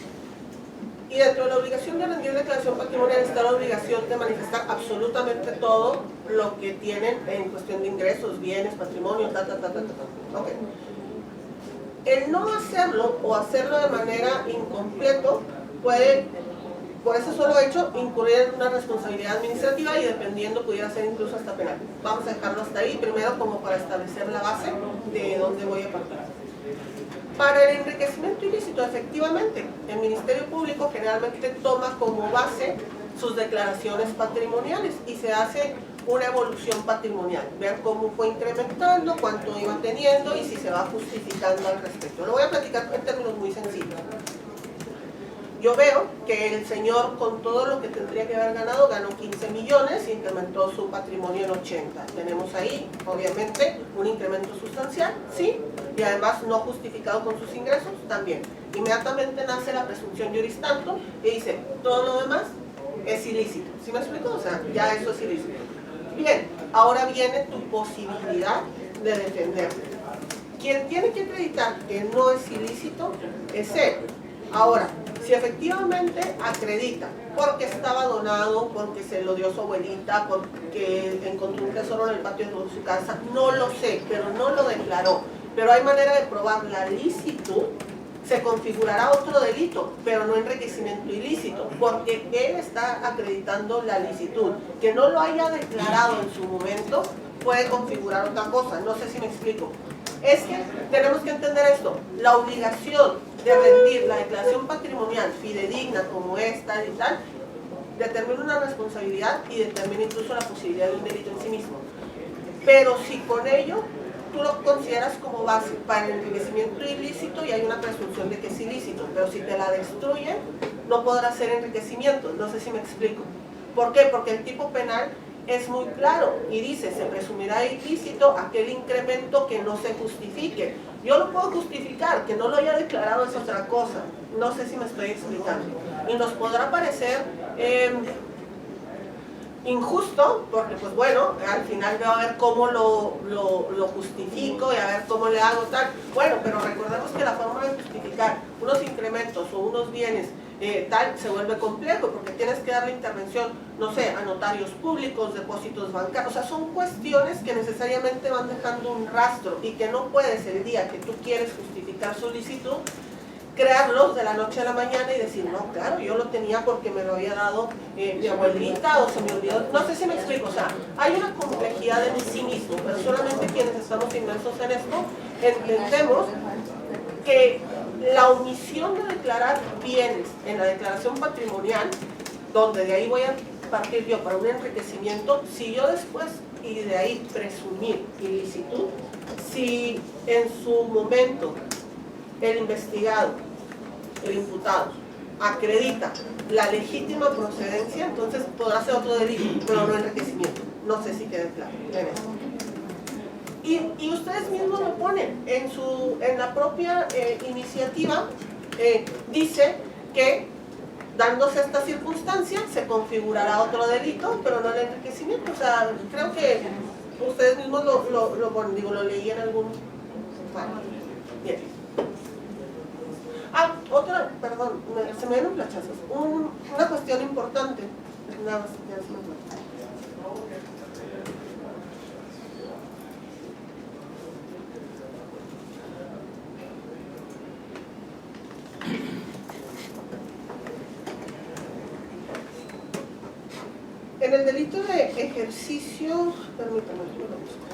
Y dentro de la obligación de rendir declaración patrimonial está la obligación de manifestar absolutamente todo lo que tienen en cuestión de ingresos, bienes, patrimonio, Okay. El no hacerlo o hacerlo de manera incompleto puede, por ese solo hecho, incurrir en una responsabilidad administrativa y dependiendo pudiera ser incluso hasta penal. Vamos a dejarlo hasta ahí, primero como para establecer la base de dónde voy a partir. Para el enriquecimiento ilícito, efectivamente, el Ministerio Público generalmente toma como base sus declaraciones patrimoniales y se hace una evolución patrimonial, ver cómo fue incrementando, cuánto iba teniendo y si se va justificando al respecto. Lo voy a platicar en términos muy sencillos. Yo veo que el señor, con todo lo que tendría que haber ganado, ganó 15 millones y incrementó su patrimonio en 80. Tenemos ahí, obviamente, un incremento sustancial, sí, y además no justificado con sus ingresos, también. Inmediatamente nace la presunción juris tanto y dice, todo lo demás es ilícito. ¿Sí me explico? O sea, ya eso es ilícito. Bien, ahora viene tu posibilidad de defenderte. Quien tiene que acreditar que no es ilícito es él. Ahora, si efectivamente acredita, porque estaba donado, porque se lo dio su abuelita, porque encontró un tesoro en el patio de su casa, no lo sé, pero no lo declaró. Pero hay manera de probar la licitud, se configurará otro delito, pero no enriquecimiento ilícito, porque él está acreditando la licitud. Que no lo haya declarado en su momento puede configurar otra cosa, no sé si me explico. Es que tenemos que entender esto, la obligación de rendir la declaración patrimonial fidedigna como esta y tal, determina una responsabilidad y determina incluso la posibilidad de un delito en sí mismo. Pero si con ello tú lo consideras como base para el enriquecimiento ilícito y hay una presunción de que es ilícito, pero si te la destruyen, no podrá ser enriquecimiento. No sé si me explico. ¿Por qué? Porque el tipo penal es muy claro y dice, se presumirá ilícito aquel incremento que no se justifique. Yo lo puedo justificar, que no lo haya declarado es otra cosa. No sé si me estoy explicando. Y nos podrá parecer injusto, porque pues bueno, al final veo a ver cómo lo justifico y a ver cómo le hago tal. Bueno, pero recordemos que la forma de justificar unos incrementos o unos bienes tal se vuelve complejo, porque tienes que darle intervención, no sé, a notarios públicos, depósitos bancarios, o sea, son cuestiones que necesariamente van dejando un rastro y que no puedes el día que tú quieres justificar solicitud crearlos de la noche a la mañana y decir, no, claro, yo lo tenía porque me lo había dado mi abuelita o se me olvidó. No sé si me explico, o sea, hay una complejidad en sí mismo, pero solamente quienes estamos inmersos en esto entendemos que la omisión de declarar bienes en la declaración patrimonial, donde de ahí voy a partir yo para un enriquecimiento, si yo después y de ahí presumir ilicitud, si en su momento el investigado, el imputado, acredita la legítima procedencia, entonces podrá ser otro delito, pero no enriquecimiento. No sé si queda claro en eso. Y ustedes mismos lo ponen en la propia iniciativa, dice que dándose esta circunstancia se configurará otro delito, pero no el enriquecimiento. O sea, creo que ustedes mismos lo ponen, digo, lo leí en algún... Bueno, bien. Ah, otra, perdón, se me dieron flachazos. Una cuestión importante. Nada más, ya se me fue. En el delito de ejercicio, permítame, yo lo busco.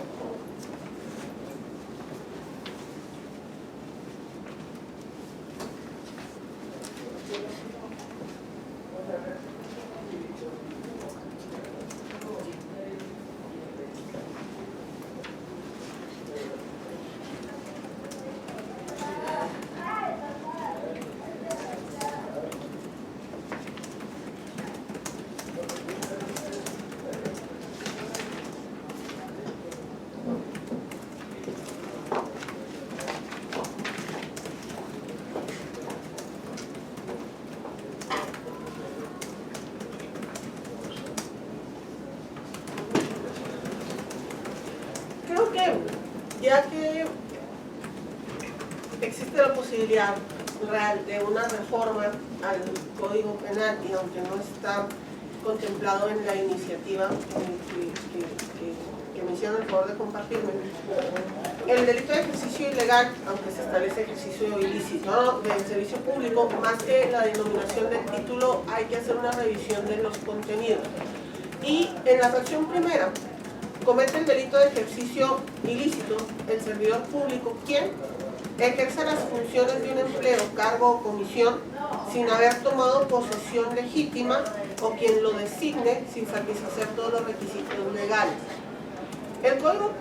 Ya que existe la posibilidad real de una reforma al Código Penal y aunque no está contemplado en la iniciativa que me hicieron el favor de compartirme, el delito de ejercicio ilegal, aunque se establece ejercicio ilícito del servicio público, más que la denominación del título hay que hacer una revisión de los contenidos. Y en la fracción primera, comete el delito de ejercicio ilícito el servidor público quien ejerce las funciones de un empleo, cargo o comisión sin haber tomado posesión legítima o quien lo designe sin satisfacer todos los requisitos legales. El Código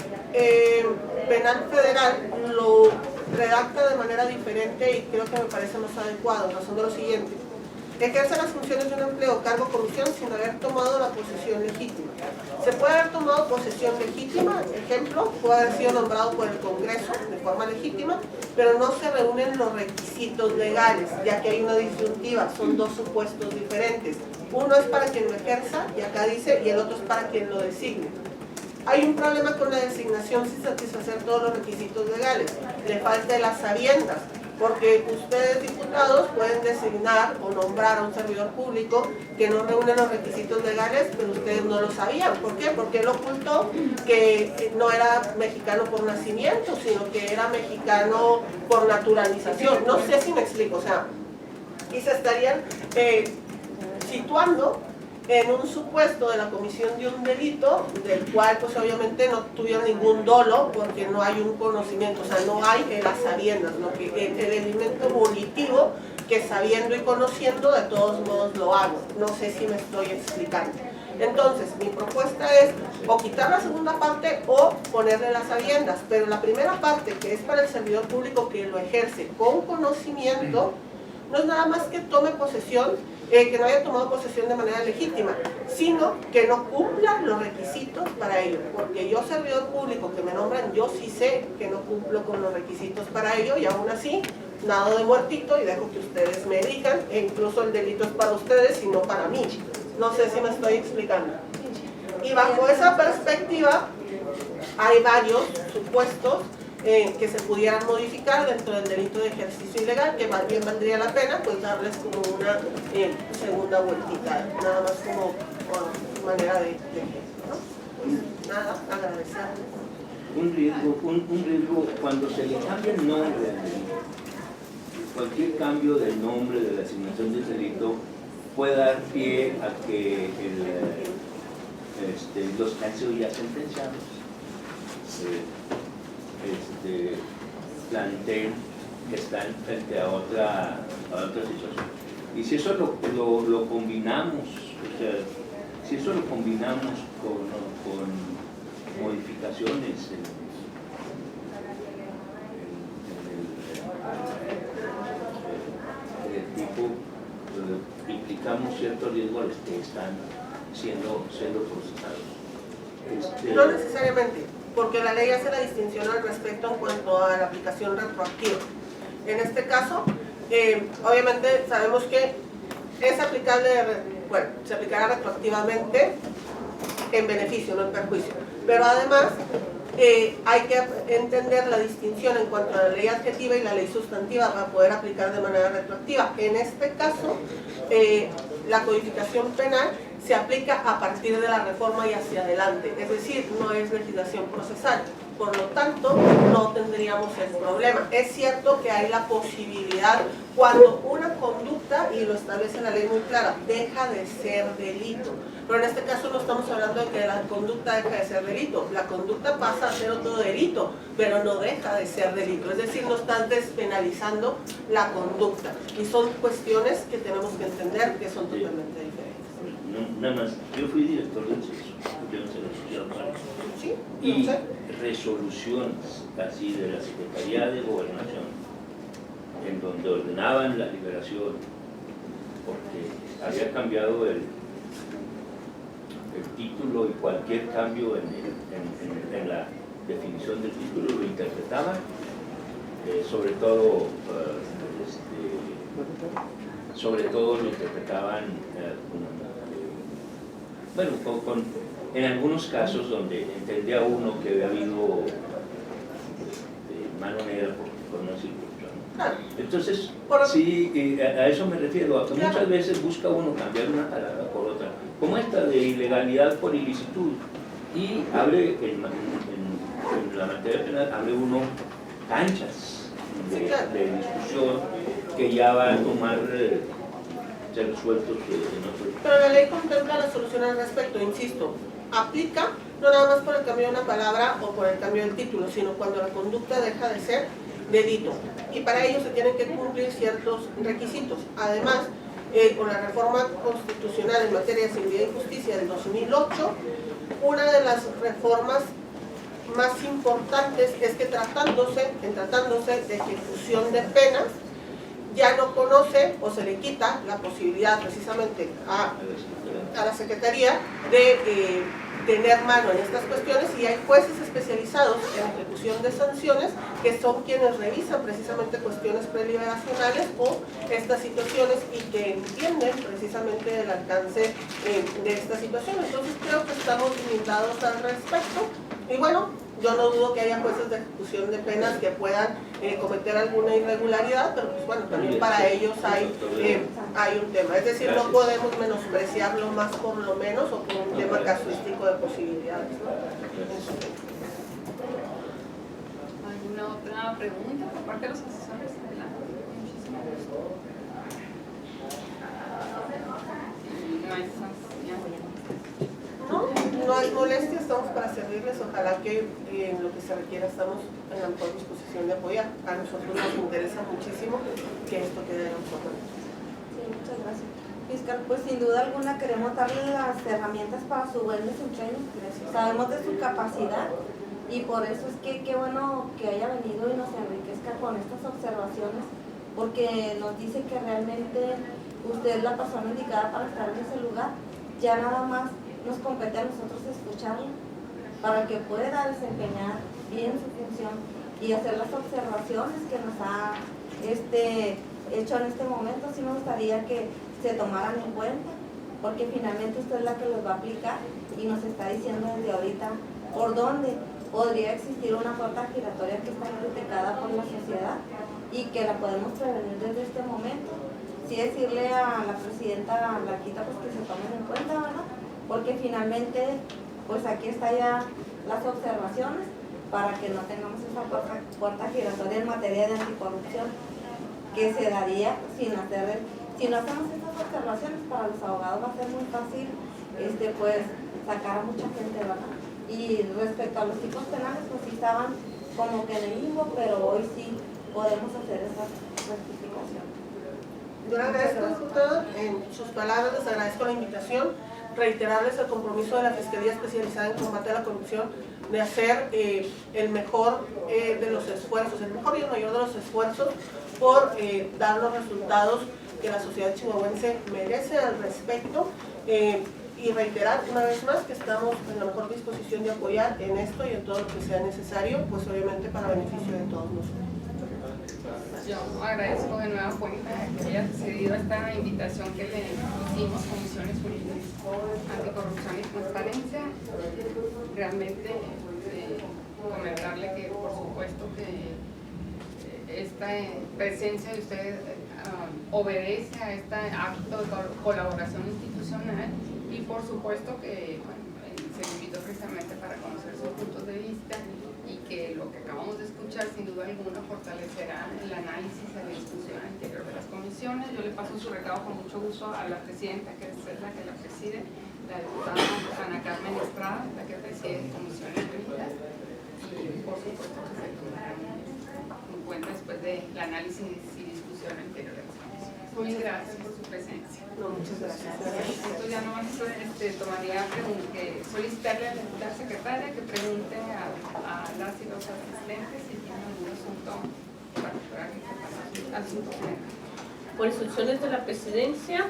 Penal Federal lo redacta de manera diferente y creo que me parece más adecuado, en razón de lo siguiente. Ejerce las funciones de un empleo, cargo o comisión sin haber tomado la posesión legítima. Se puede haber tomado posesión legítima, ejemplo, puede haber sido nombrado por el Congreso de forma legítima, pero no se reúnen los requisitos legales, ya que hay una disyuntiva, son dos supuestos diferentes. Uno es para quien lo ejerza, y acá dice, y el otro es para quien lo designe. Hay un problema con la designación sin satisfacer todos los requisitos legales, le falta las sabiendas. Porque ustedes, diputados, pueden designar o nombrar a un servidor público que no reúne los requisitos legales, pero ustedes no lo sabían. ¿Por qué? Porque él ocultó que no era mexicano por nacimiento, sino que era mexicano por naturalización. No sé si me explico, o sea, y se estarían situando en un supuesto de la comisión de un delito del cual pues obviamente no tuvieron ningún dolo porque no hay un conocimiento, o sea, no hay las sabiendas, ¿no? Que el elemento volitivo que sabiendo y conociendo de todos modos lo hago. No sé si me estoy explicando. Entonces, mi propuesta es o quitar la segunda parte o ponerle las sabiendas, pero la primera parte, que es para el servidor público que lo ejerce con conocimiento, no es nada más que tome posesión, que no haya tomado posesión de manera legítima, sino que no cumpla los requisitos para ello, porque yo, servidor público que me nombran, yo sí sé que no cumplo con los requisitos para ello, y aún así nado de muertito y dejo que ustedes me digan, e incluso el delito es para ustedes y no para mí. No sé si me estoy explicando. Y bajo esa perspectiva hay varios supuestos que se pudieran modificar dentro del delito de ejercicio ilegal, que más bien valdría la pena pues darles como una segunda vueltita, nada más como manera de ¿no? Pues nada, agradecerles. Un riesgo cuando se le cambia el nombre del delito. Cualquier cambio del nombre de la asignación del delito puede dar pie a que los que han sido ya sentenciados planteen que están frente a otra situación. Y si eso lo combinamos, o sea, si eso lo combinamos con modificaciones en el tipo, implicamos cierto riesgo a los que están siendo procesados. No necesariamente, porque la ley hace la distinción al respecto en cuanto a la aplicación retroactiva. En este caso, obviamente sabemos que es aplicable, bueno, se aplicará retroactivamente en beneficio, no en perjuicio. Pero además, hay que entender la distinción en cuanto a la ley adjetiva y la ley sustantiva para poder aplicar de manera retroactiva. En este caso, la codificación penal se aplica a partir de la reforma y hacia adelante, es decir, no es legislación procesal. Por lo tanto, no tendríamos el problema. Es cierto que hay la posibilidad, cuando una conducta, y lo establece la ley muy clara, deja de ser delito. Pero en este caso no estamos hablando de que la conducta deja de ser delito. La conducta pasa a ser otro delito, pero no deja de ser delito. Es decir, no estás despenalizando la conducta. Y son cuestiones que tenemos que entender que son totalmente diferentes. No, nada más, yo fui director del CESO, yo no sé los sociales. Sí, Y no sé. resoluciones así de la Secretaría de Gobernación, en donde ordenaban la liberación, porque había cambiado el título y cualquier cambio en la definición del título lo interpretaban, sobre todo lo interpretaban en algunos casos donde entendía uno que había habido mano negra, por no decirlo. Entonces, sí, a eso me refiero, a que muchas veces busca uno cambiar una palabra por otra, como esta de ilegalidad por ilicitud, y abre, en la materia penal, abre uno canchas de discusión que ya van a tomar ser resueltos en otro. Pero la ley contempla la solución al respecto, insisto, aplica no nada más por el cambio de una palabra o por el cambio del título, sino cuando la conducta deja de ser delito. Y para ello se tienen que cumplir ciertos requisitos. Además, con la reforma constitucional en materia de seguridad y justicia del 2008, una de las reformas más importantes es que tratándose de ejecución de penas, ya no conoce o se le quita la posibilidad precisamente a la Secretaría de tener mano en estas cuestiones, y hay jueces especializados en ejecución de sanciones que son quienes revisan precisamente cuestiones preliberacionales o estas situaciones y que entienden precisamente el alcance de esta situación. Entonces creo que estamos limitados al respecto, y bueno, yo no dudo que haya jueces de ejecución de penas que puedan cometer alguna irregularidad, pero pues bueno, también para ellos hay un tema. Es decir, no podemos menospreciarlo más por lo menos o por un tema casuístico de posibilidades, ¿no? ¿Alguna otra pregunta por parte de los asesores? Adelante. Muchísimas gracias. No hay No es molestia, estamos para servirles. Ojalá que en lo que se requiera estamos en la mejor disposición de apoyar. A nosotros nos interesa muchísimo que esto quede en forma. Sí, muchas gracias. Oscar, pues sin duda alguna queremos darle las herramientas para su buen desempeño. Sabemos de su capacidad y por eso es que qué bueno que haya venido y nos enriquezca con estas observaciones, porque nos dice que realmente usted es la persona indicada para estar en ese lugar. Ya nada más nos compete a nosotros escucharlo para que pueda desempeñar bien su función y hacer las observaciones que nos ha hecho en este momento. Sí me gustaría que se tomaran en cuenta, porque finalmente usted es la que los va a aplicar y nos está diciendo desde ahorita por dónde podría existir una puerta giratoria que está criticada por la sociedad y que la podemos prevenir desde este momento. Sí decirle a la presidenta Blanquita pues que se tomen en cuenta, ¿verdad? Porque finalmente pues aquí está ya las observaciones para que no tengamos esa puerta giratoria en materia de anticorrupción que se daría sin hacer, si no hacemos estas observaciones para los abogados va a ser muy fácil pues sacar a mucha gente, ¿verdad? Y respecto a los tipos penales pues sí estaban como que en el limbo, pero hoy sí podemos hacer esa rectificación. Yo le agradezco, diputada, en sus palabras les agradezco la invitación, reiterarles el compromiso de la Fiscalía Especializada en Combate a la Corrupción de hacer el mejor de los esfuerzos, el mejor y el mayor de los esfuerzos por dar los resultados que la sociedad chihuahuense merece al respecto y reiterar una vez más que estamos en la mejor disposición de apoyar en esto y en todo lo que sea necesario, pues obviamente para beneficio de todos nosotros. Yo agradezco de nueva cuenta que haya accedido a esta invitación que le hicimos, Comisiones Unidas Anticorrupción y Transparencia. Realmente comentarle que por supuesto que esta presencia de ustedes obedece a este acto de colaboración institucional y por supuesto que se invitó precisamente para conocer sus puntos de vista y que lo que acabamos de escuchar sin duda alguna fortalecerá el análisis y la discusión interior de las comisiones. Yo le paso su recado con mucho gusto a la presidenta, que es la que la preside, la diputada Ana Carmen Estrada, la que preside Comisiones Unidas, y por supuesto que se tomarán en cuenta después del análisis y discusión interior de las comisiones. Muchas gracias por su presencia. No, muchas gracias. Esto ya no tomaría solicitarle a la diputada secretaria que pregunte a las y los asistentes si tienen algún asunto particular que se asunto general. Por instrucciones de la presidencia,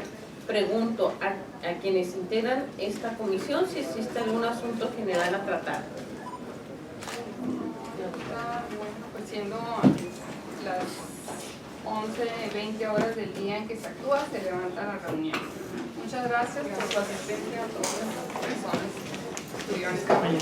pregunto a quienes integran esta comisión si existe algún asunto general a tratar. Bueno, pues siendo las 11:20 horas del día en que se actúa, se levanta la reunión. Muchas gracias por su asistencia a todas las personas que estuvieron esta mañana.